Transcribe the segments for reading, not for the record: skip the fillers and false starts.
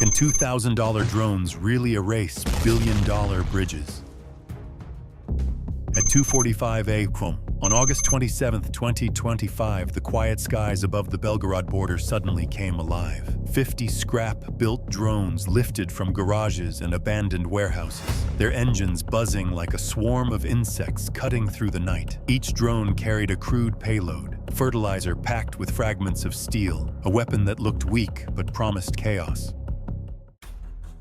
Can $2,000 drones really erase billion-dollar bridges? At 2:45 a.m. on August 27, 2025, the quiet skies above the Belgorod border suddenly came alive. 50 scrap-built drones lifted from garages and abandoned warehouses, their engines buzzing like a swarm of insects cutting through the night. Each drone carried a crude payload, fertilizer packed with fragments of steel, a weapon that looked weak but promised chaos.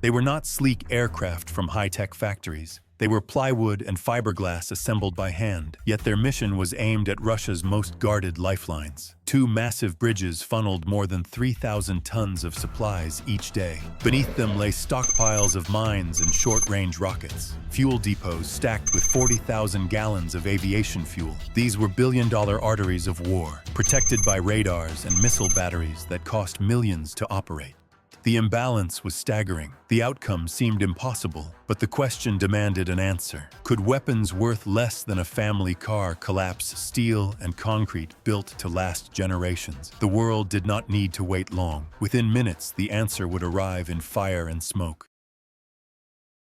They were not sleek aircraft from high-tech factories. They were plywood and fiberglass assembled by hand, yet their mission was aimed at Russia's most guarded lifelines. Two massive bridges funneled more than 3,000 tons of supplies each day. Beneath them lay stockpiles of mines and short-range rockets, fuel depots stacked with 40,000 gallons of aviation fuel. These were billion-dollar arteries of war, protected by radars and missile batteries that cost millions to operate. The imbalance was staggering. The outcome seemed impossible, but the question demanded an answer. Could weapons worth less than a family car collapse steel and concrete built to last generations? The world did not need to wait long. Within minutes, the answer would arrive in fire and smoke.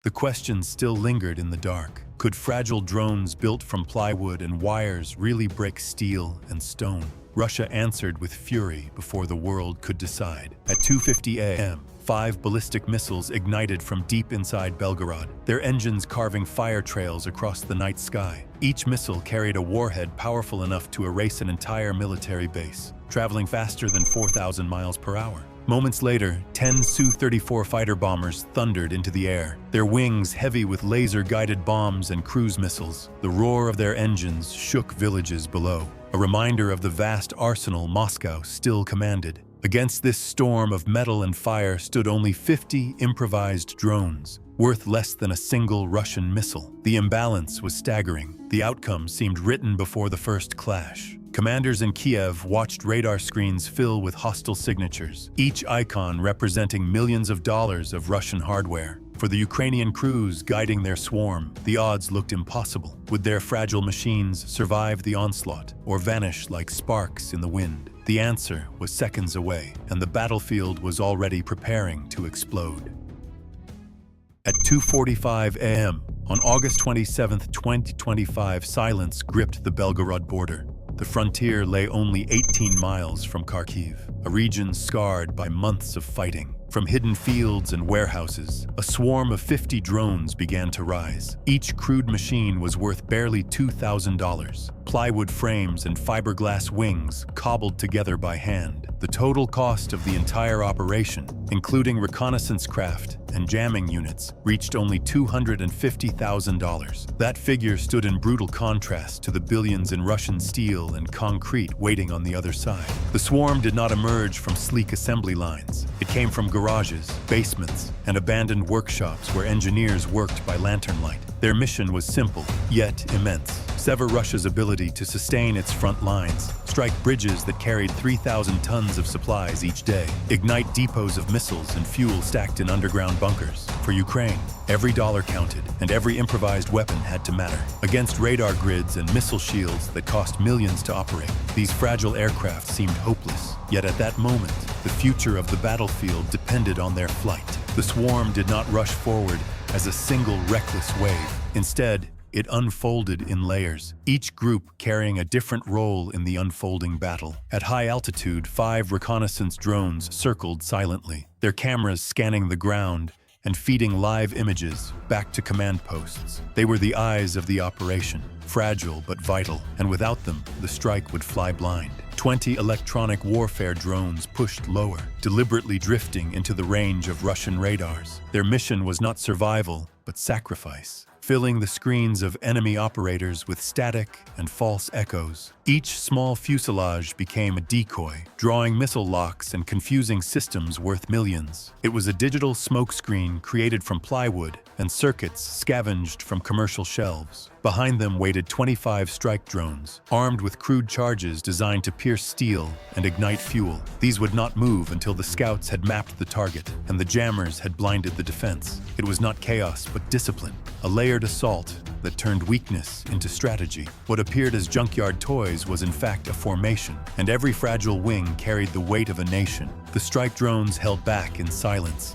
The question still lingered in the dark. Could fragile drones built from plywood and wires really break steel and stone? Russia answered with fury before the world could decide. At 2:50 a.m., 5 ballistic missiles ignited from deep inside Belgorod, their engines carving fire trails across the night sky. Each missile carried a warhead powerful enough to erase an entire military base, traveling faster than 4,000 miles per hour. Moments later, 10 Su-34 fighter bombers thundered into the air, their wings heavy with laser-guided bombs and cruise missiles. The roar of their engines shook villages below, a reminder of the vast arsenal Moscow still commanded. Against this storm of metal and fire stood only 50 improvised drones, worth less than a single Russian missile. The imbalance was staggering. The outcome seemed written before the first clash. Commanders in Kiev watched radar screens fill with hostile signatures, each icon representing millions of dollars of Russian hardware. For the Ukrainian crews guiding their swarm, the odds looked impossible. Would their fragile machines survive the onslaught or vanish like sparks in the wind? The answer was seconds away, and the battlefield was already preparing to explode. At 2:45 a.m. on August 27, 2025, silence gripped the Belgorod border. The frontier lay only 18 miles from Kharkiv, a region scarred by months of fighting. From hidden fields and warehouses, a swarm of 50 drones began to rise. Each crude machine was worth barely $2,000. Plywood frames and fiberglass wings cobbled together by hand. The total cost of the entire operation, including reconnaissance craft and jamming units, reached only $250,000. That figure stood in brutal contrast to the billions in Russian steel and concrete waiting on the other side. The swarm did not emerge from sleek assembly lines. It came from garages, basements, and abandoned workshops where engineers worked by lantern light. Their mission was simple, yet immense. Sever Russia's ability to sustain its front lines, strike bridges that carried 3,000 tons of supplies each day, ignite depots of missiles and fuel stacked in underground bunkers. For Ukraine, every dollar counted, and every improvised weapon had to matter. Against radar grids and missile shields that cost millions to operate, these fragile aircraft seemed hopeless. Yet at that moment, the future of the battlefield depended on their flight. The swarm did not rush forward as a single reckless wave. Instead, it unfolded in layers, each group carrying a different role in the unfolding battle. At high altitude, 5 reconnaissance drones circled silently, their cameras scanning the ground and feeding live images back to command posts. They were the eyes of the operation, fragile but vital, and without them, the strike would fly blind. 20 electronic warfare drones pushed lower, deliberately drifting into the range of Russian radars. Their mission was not survival, but sacrifice, filling the screens of enemy operators with static and false echoes. Each small fuselage became a decoy, drawing missile locks and confusing systems worth millions. It was a digital smokescreen created from plywood and circuits scavenged from commercial shelves. Behind them waited 25 strike drones, armed with crude charges designed to pierce steel and ignite fuel. These would not move until the scouts had mapped the target and the jammers had blinded the defense. It was not chaos, but discipline, a layered assault that turned weakness into strategy. What appeared as junkyard toys was in fact a formation, and every fragile wing carried the weight of a nation. The strike drones held back in silence,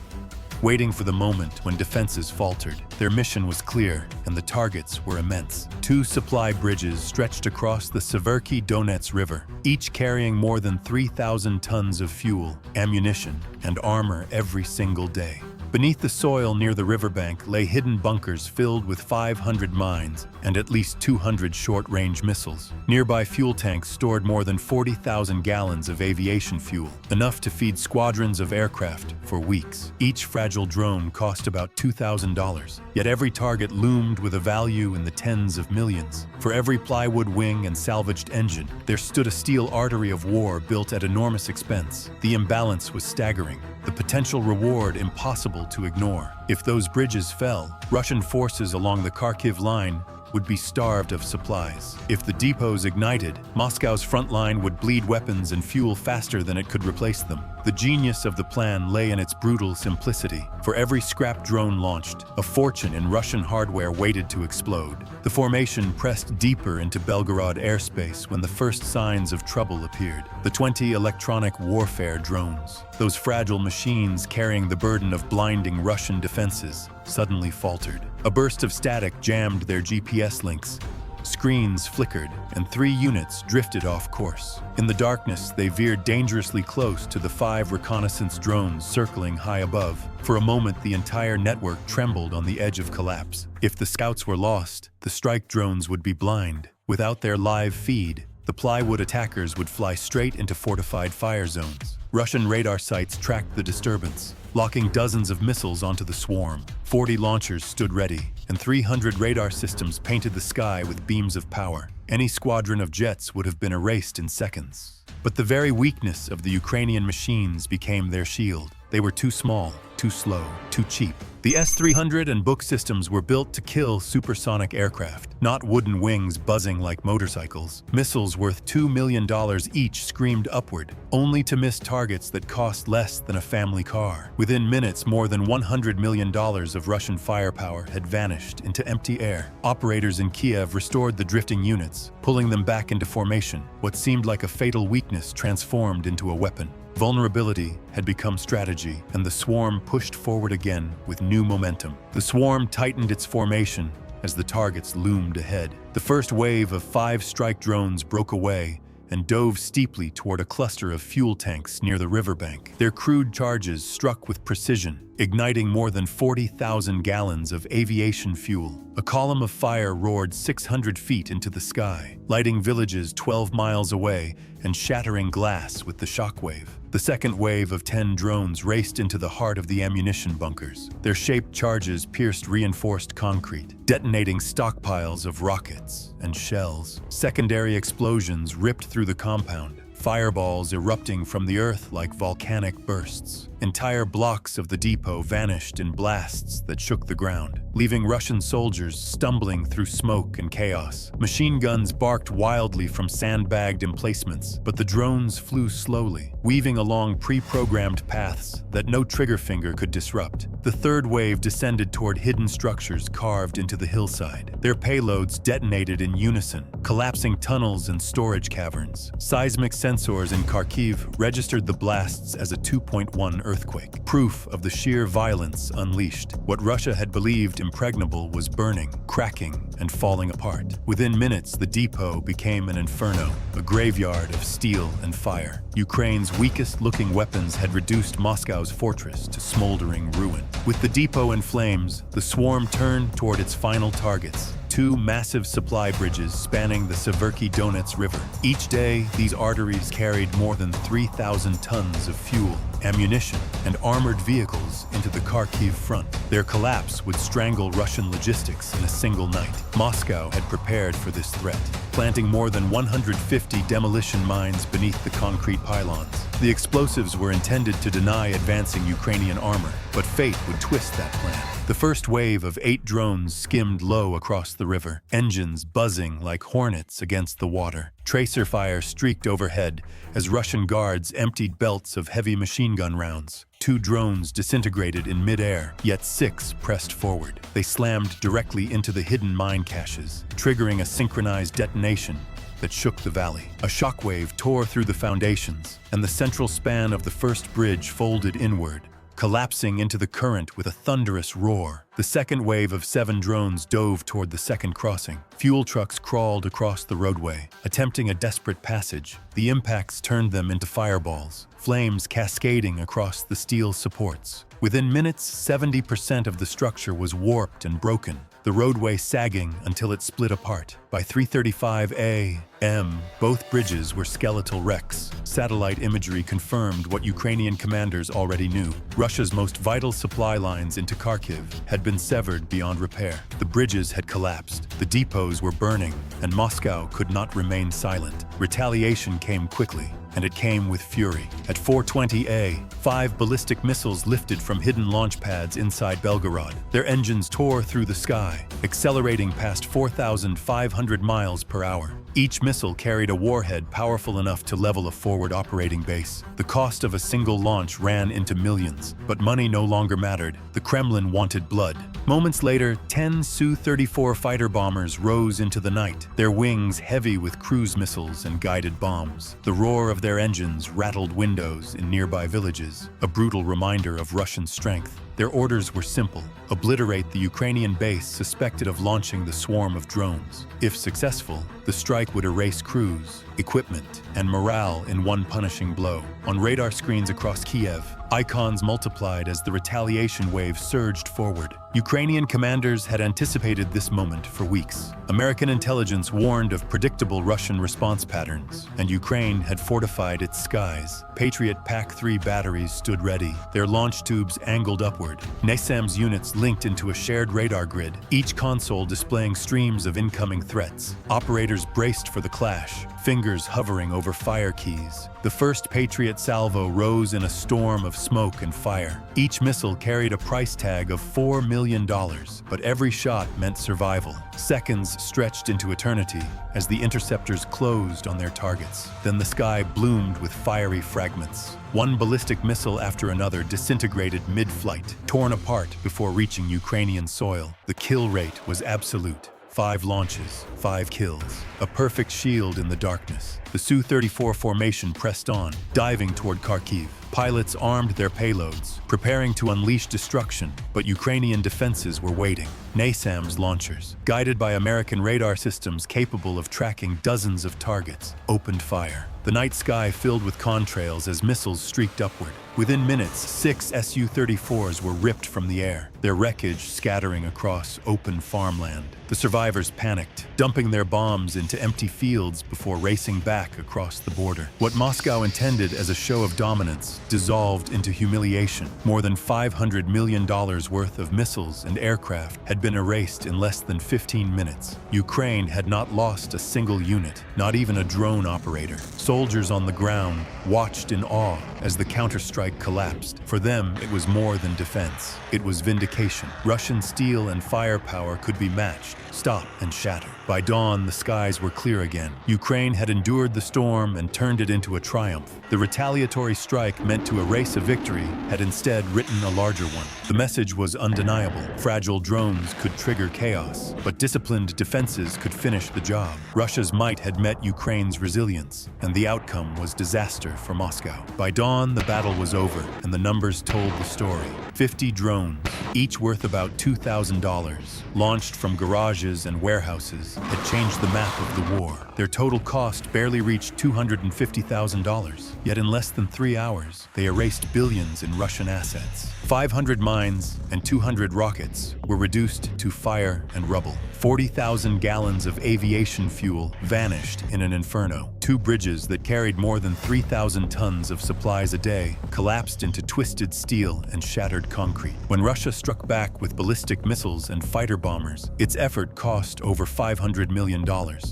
waiting for the moment when defenses faltered. Their mission was clear, and the targets were immense. 2 supply bridges stretched across the Severky Donets River, each carrying more than 3,000 tons of fuel, ammunition, and armor every single day. Beneath the soil near the riverbank lay hidden bunkers filled with 500 mines and at least 200 short-range missiles. Nearby fuel tanks stored more than 40,000 gallons of aviation fuel, enough to feed squadrons of aircraft for weeks. Each fragile drone cost about $2,000, yet every target loomed with a value in the tens of millions. For every plywood wing and salvaged engine, there stood a steel artery of war built at enormous expense. The imbalance was staggering, the potential reward impossible to ignore. If those bridges fell, Russian forces along the Kharkiv line would be starved of supplies. If the depots ignited, Moscow's front line would bleed weapons and fuel faster than it could replace them. The genius of the plan lay in its brutal simplicity. For every scrap drone launched, a fortune in Russian hardware waited to explode. The formation pressed deeper into Belgorod airspace when the first signs of trouble appeared. The 20 electronic warfare drones, those fragile machines carrying the burden of blinding Russian defenses, suddenly faltered. A burst of static jammed their GPS links. Screens flickered, and 3 units drifted off course. In the darkness, they veered dangerously close to the 5 reconnaissance drones circling high above. For a moment, the entire network trembled on the edge of collapse. If the scouts were lost, the strike drones would be blind. Without their live feed, the plywood attackers would fly straight into fortified fire zones. Russian radar sites tracked the disturbance, locking dozens of missiles onto the swarm. 40 launchers stood ready, and 300 radar systems painted the sky with beams of power. Any squadron of jets would have been erased in seconds. But the very weakness of the Ukrainian machines became their shield. They were too small, too slow, too cheap. The S-300 and Buk systems were built to kill supersonic aircraft, not wooden wings buzzing like motorcycles. Missiles worth $2 million each screamed upward, only to miss targets that cost less than a family car. Within minutes, more than $100 million of Russian firepower had vanished into empty air. Operators in Kiev restored the drifting units, pulling them back into formation. What seemed like a fatal weakness transformed into a weapon. Vulnerability had become strategy, and the swarm pushed forward again with new momentum. The swarm tightened its formation as the targets loomed ahead. The first wave of 5 strike drones broke away and dove steeply toward a cluster of fuel tanks near the riverbank. Their crude charges struck with precision, igniting more than 40,000 gallons of aviation fuel. A column of fire roared 600 feet into the sky, lighting villages 12 miles away and shattering glass with the shockwave. The second wave of 10 drones raced into the heart of the ammunition bunkers. Their shaped charges pierced reinforced concrete, detonating stockpiles of rockets and shells. Secondary explosions ripped through the compound, fireballs erupting from the earth like volcanic bursts. Entire blocks of the depot vanished in blasts that shook the ground, leaving Russian soldiers stumbling through smoke and chaos. Machine guns barked wildly from sandbagged emplacements, but the drones flew slowly, weaving along pre-programmed paths that no trigger finger could disrupt. The third wave descended toward hidden structures carved into the hillside. Their payloads detonated in unison, collapsing tunnels and storage caverns. Seismic sensors in Kharkiv registered the blasts as a 2.1 earthquake, proof of the sheer violence unleashed. What Russia had believed impregnable was burning, cracking, and falling apart. Within minutes, the depot became an inferno, a graveyard of steel and fire. Ukraine's weakest-looking weapons had reduced Moscow's fortress to smoldering ruin. With the depot in flames, the swarm turned toward its final targets. 2 massive supply bridges spanning the Severky Donets River. Each day, these arteries carried more than 3,000 tons of fuel, ammunition, and armored vehicles into the Kharkiv front. Their collapse would strangle Russian logistics in a single night. Moscow had prepared for this threat, planting more than 150 demolition mines beneath the concrete pylons. The explosives were intended to deny advancing Ukrainian armor, but fate would twist that plan. The first wave of 8 drones skimmed low across the river, engines buzzing like hornets against the water. Tracer fire streaked overhead as Russian guards emptied belts of heavy machine gun rounds. 2 drones disintegrated in midair, yet 6 pressed forward. They slammed directly into the hidden mine caches, triggering a synchronized detonation that shook the valley. A shockwave tore through the foundations, and the central span of the first bridge folded inward, collapsing into the current with a thunderous roar. The second wave of 7 drones dove toward the second crossing. Fuel trucks crawled across the roadway, attempting a desperate passage. The impacts turned them into fireballs, flames cascading across the steel supports. Within minutes, 70% of the structure was warped and broken, the roadway sagging until it split apart. By 3:35 a.m., both bridges were skeletal wrecks. Satellite imagery confirmed what Ukrainian commanders already knew. Russia's most vital supply lines into Kharkiv had been severed beyond repair. The bridges had collapsed, the depots were burning, and Moscow could not remain silent. Retaliation came quickly, and it came with fury. At 4:20 a.m., 5 ballistic missiles lifted from hidden launch pads inside Belgorod. Their engines tore through the sky, accelerating past 4,500 miles per hour. Each missile carried a warhead powerful enough to level a forward operating base. The cost of a single launch ran into millions, but money no longer mattered. The Kremlin wanted blood. Moments later, 10 Su-34 fighter bombers rose into the night, their wings heavy with cruise missiles and guided bombs. The roar of their engines rattled windows in nearby villages, a brutal reminder of Russian strength. Their orders were simple: obliterate the Ukrainian base suspected of launching the swarm of drones. If successful, the strike would erase crews, equipment, and morale in one punishing blow. On radar screens across Kiev, icons multiplied as the retaliation wave surged forward. Ukrainian commanders had anticipated this moment for weeks. American intelligence warned of predictable Russian response patterns, and Ukraine had fortified its skies. Patriot PAC-3 batteries stood ready, their launch tubes angled upward. NASAMS units linked into a shared radar grid, each console displaying streams of incoming threats. Operators braced for the clash, fingers hovering over fire keys. The first Patriot salvo rose in a storm of smoke and fire. Each missile carried a price tag of $4 million, but every shot meant survival. Seconds stretched into eternity as the interceptors closed on their targets. Then the sky bloomed with fiery fragments. One ballistic missile after another disintegrated mid-flight, torn apart before reaching Ukrainian soil. The kill rate was absolute. 5 launches, 5 kills. A perfect shield in the darkness. The Su-34 formation pressed on, diving toward Kharkiv. Pilots armed their payloads, preparing to unleash destruction, but Ukrainian defenses were waiting. NASAMS launchers, guided by American radar systems capable of tracking dozens of targets, opened fire. The night sky filled with contrails as missiles streaked upward. Within minutes, 6 Su-34s were ripped from the air, their wreckage scattering across open farmland. The survivors panicked, dumping their bombs into empty fields before racing back across the border. What Moscow intended as a show of dominance dissolved into humiliation. More than $500 million worth of missiles and aircraft had been erased in less than 15 minutes. Ukraine had not lost a single unit, not even a drone operator. Soldiers on the ground watched in awe as the counterstrike collapsed. For them, it was more than defense. It was vindication. Russian steel and firepower could be matched, stop and shatter. By dawn, the skies were clear again. Ukraine had endured the storm and turned it into a triumph. The retaliatory strike meant to erase a victory had instead written a larger one. The message was undeniable. Fragile drones could trigger chaos, but disciplined defenses could finish the job. Russia's might had met Ukraine's resilience, and the outcome was disaster for Moscow. By dawn, the battle was over, and the numbers told the story. 50 drones, each worth about $2,000, launched from garages and warehouses, had changed the map of the war. Their total cost barely reached $250,000, yet in less than 3 hours, they erased billions in Russian assets. 500 mines and 200 rockets were reduced to fire and rubble. 40,000 gallons of aviation fuel vanished in an inferno. 2 bridges that carried more than 3,000 tons of supplies a day collapsed into twisted steel and shattered concrete. When Russia struck back with ballistic missiles and fighter bombers, its effort cost over $500 million,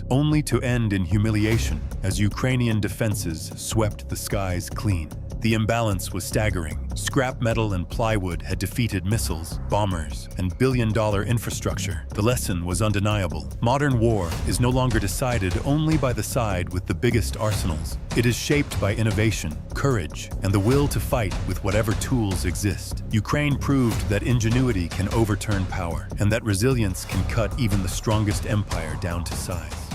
only to end in humiliation as Ukrainian defenses swept the skies clean. The imbalance was staggering. Scrap metal and plywood had defeated missiles, bombers, and billion-dollar infrastructure. The lesson was undeniable. Modern war is no longer decided only by the side with the biggest arsenals. It is shaped by innovation, courage, and the will to fight with whatever tools exist. Ukraine proved that ingenuity can overturn power, and that resilience can cut even the strongest empire down to size.